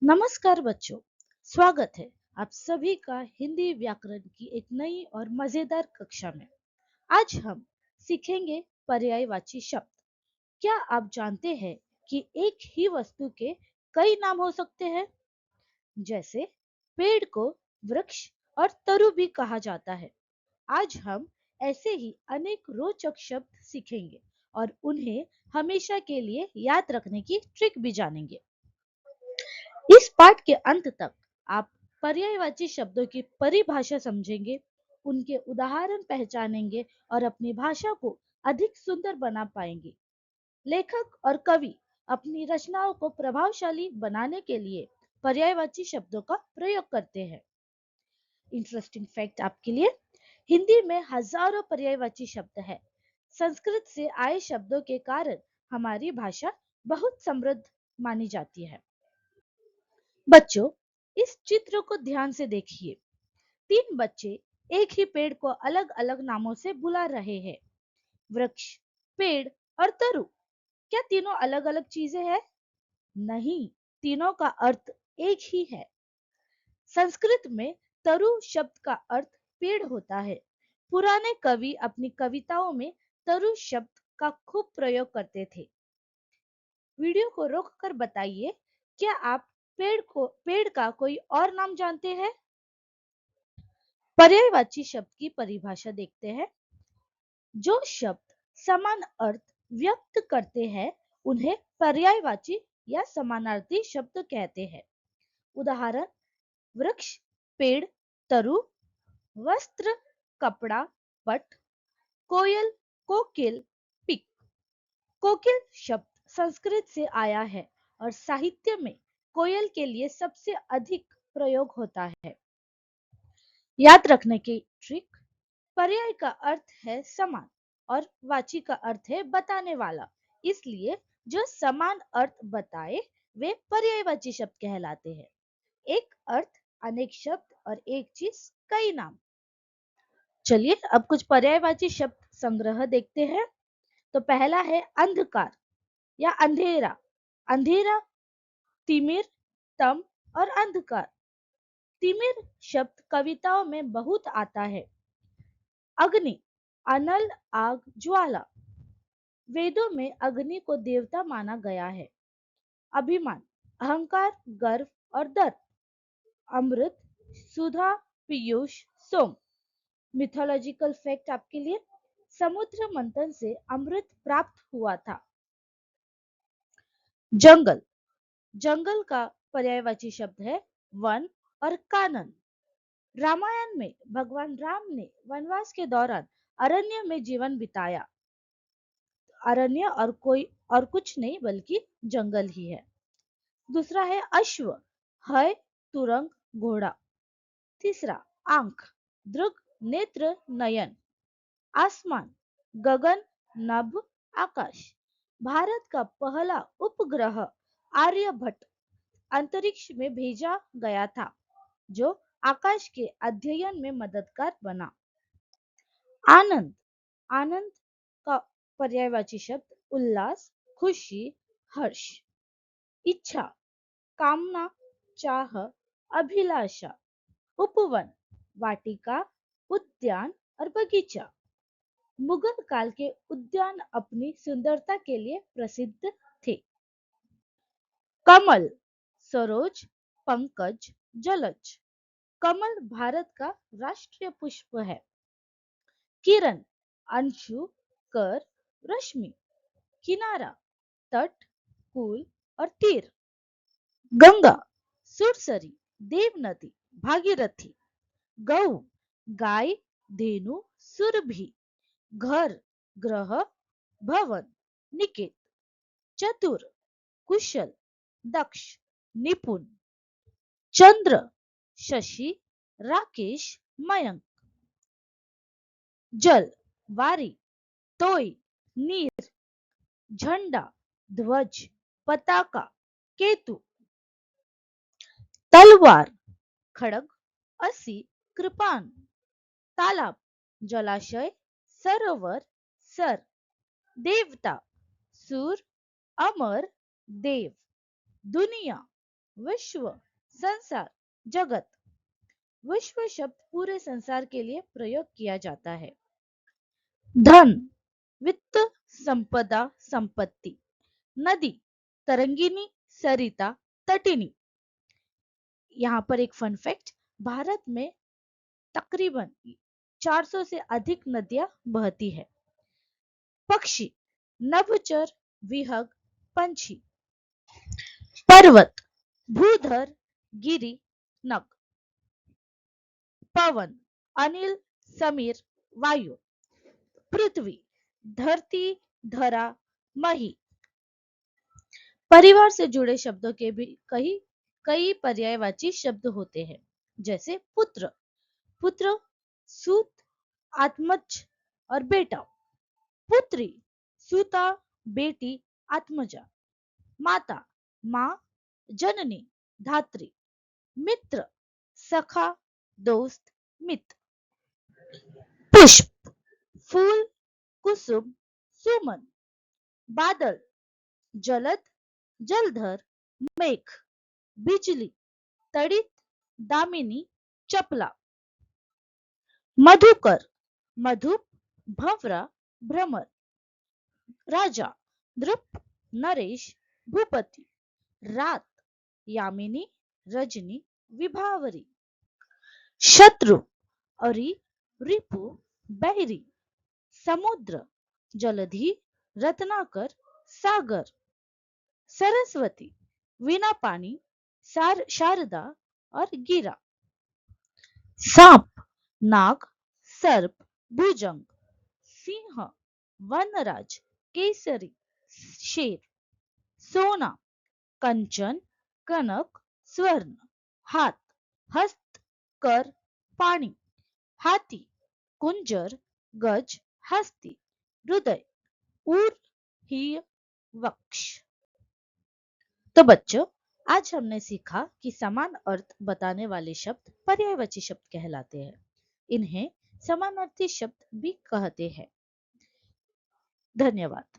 नमस्कार बच्चों, स्वागत है आप सभी का हिंदी व्याकरण की एक नई और मजेदार कक्षा में। आज हम सीखेंगे पर्यायवाची शब्द। क्या आप जानते हैं कि एक ही वस्तु के कई नाम हो सकते हैं? जैसे पेड़ को वृक्ष और तरु भी कहा जाता है। आज हम ऐसे ही अनेक रोचक शब्द सीखेंगे और उन्हें हमेशा के लिए याद रखने की ट्रिक भी जानेंगे। इस पाठ के अंत तक आप पर्यायवाची शब्दों की परिभाषा समझेंगे, उनके उदाहरण पहचानेंगे और अपनी भाषा को अधिक सुंदर बना पाएंगे। लेखक और कवि अपनी रचनाओं को प्रभावशाली बनाने के लिए पर्यायवाची शब्दों का प्रयोग करते हैं। इंटरेस्टिंग फैक्ट आपके लिए, हिंदी में हजारों पर्यायवाची शब्द है। संस्कृत से आए शब्दों के कारण हमारी भाषा बहुत समृद्ध मानी जाती है। बच्चों, इस चित्र को ध्यान से देखिए। तीन बच्चे एक ही पेड़ को अलग अलग नामों से बुला रहे हैं। वृक्ष, पेड़ और तरु। क्या तीनों अलग अलग चीजें हैं? नहीं, तीनों का अर्थ एक ही है। संस्कृत में तरु शब्द का अर्थ पेड़ होता है। पुराने कवि अपनी कविताओं में तरु शब्द का खूब प्रयोग करते थे। वीडियो को रोककर बताइए, क्या आप पेड़ का कोई और नाम जानते हैं? पर्यायवाची शब्द की परिभाषा देखते हैं। जो शब्द समान अर्थ व्यक्त करते हैं उन्हें पर्यायवाची या समानार्थी शब्द कहते हैं। उदाहरण: वृक्ष, पेड़, तरु। वस्त्र, कपड़ा, पट। कोयल, कोकिल, पिक। कोकिल शब्द संस्कृत से आया है और साहित्य में कोयल के लिए सबसे अधिक प्रयोग होता है। याद रखने की ट्रिक: पर्याय का अर्थ है समान और वाची का अर्थ है बताने वाला। इसलिए जो समान अर्थ बताए वे पर्यायवाची शब्द कहलाते हैं। एक अर्थ अनेक शब्द और एक चीज कई नाम। चलिए अब कुछ पर्यायवाची शब्द संग्रह देखते हैं। तो पहला है अंधकार या अंधेरा। अंधेरा, तिमिर, तम और अंधकार। तिमिर शब्द कविताओं में बहुत आता है। अग्नि, अनल, आग, ज्वाला। वेदों में अग्नि को देवता माना गया है। अभिमान, अहंकार, गर्व और दर्प। अमृत, सुधा, पीयूष, सोम। मिथोलॉजिकल फैक्ट आपके लिए: समुद्र मंथन से अमृत प्राप्त हुआ था। जंगल, जंगल का पर्यायवाची शब्द है वन और कानन। रामायण में भगवान राम ने वनवास के दौरान अरण्य में जीवन बिताया। अरण्य और कुछ नहीं बल्कि जंगल ही है। दूसरा है अश्व, है तुरंग, घोड़ा। तीसरा आंख, दृग, नेत्र, नयन। आसमान, गगन, नभ, आकाश। भारत का पहला उपग्रह आर्यभट्ट अंतरिक्ष में भेजा गया था, जो आकाश के अध्ययन में मददगार बना। आनंद, आनंद का पर्यायवाची शब्द उल्लास, खुशी, हर्ष। इच्छा, कामना, चाह, अभिलाषा। उपवन, वाटिका, उद्यान और बगीचा। मुगल काल के उद्यान अपनी सुंदरता के लिए प्रसिद्ध थे। कमल, सरोज, पंकज, जलज। कमल भारत का राष्ट्रीय पुष्प है। किरण, अंशु, कर, रश्मि। किनारा, तट, कुल और तीर। गंगा, सुरसरी, देव नदी, भागीरथी। गौ, गाय, धेनु, सुरभि। घर, ग्रह, भवन, निकेत। चतुर, कुशल, दक्ष, निपुण। चंद्र, शशि, राकेश, मयंक। जल, वारी, तोय, नीर। झंडा, ध्वज, पताका, केतु। तलवार, खड़ग, असी, कृपान। तालाब, जलाशय, सरोवर, सर। देवता, सूर, अमर, देव। दुनिया, विश्व, संसार, जगत। विश्व शब्द पूरे संसार के लिए प्रयोग किया जाता है। धन, वित्त, संपदा, संपत्ति। नदी, तरंगिनी, सरिता, तटिनी। यहाँ पर एक फन फैक्ट, भारत में तकरीबन 400 से अधिक नदियां बहती है। पक्षी, नभचर, विहग, पंछी। पर्वत, भूधर, गिरि, नग। पवन, अनिल, समीर, वायु। पृथ्वी, धरती, धरा, मही। परिवार से जुड़े शब्दों के भी कई कई पर्यायवाची शब्द होते हैं, जैसे पुत्र, पुत्र, सूत, आत्मज और बेटा। पुत्री, सुता, बेटी, आत्मजा। माता, माँ, जननी, धात्री। मित्र, सखा, दोस्त, मित्र। पुष्प, फूल, कुसुम, सुमन। बादल, जलद, जलधर, मेघ। बिजली, तड़ित, दामिनी, चपला। मधुकर, मधुप, भंवरा, भ्रमर। राजा, नृप, नरेश, भूपति। रात, यामिनी, रजनी, विभावरी। शत्रु, अरि, रिपु, बहरी। समुद्र, जलधि, रत्नाकर, सागर। सरस्वती, वीणा पानी, शारदा और गिरा। सांप, नाग, सर्प, भुजंग। सिंह, वनराज, केसरी, शेर। सोना, कंचन, कनक, स्वर्ण। हाथ, हस्त, कर, पानी। हाथी, कुंजर, गज, हस्ती। हृदय, उर, ही, वक्ष। तो बच्चों, आज हमने सीखा कि समान अर्थ बताने वाले शब्द पर्यायवाची शब्द कहलाते हैं। इन्हें समानार्थी शब्द भी कहते हैं। धन्यवाद।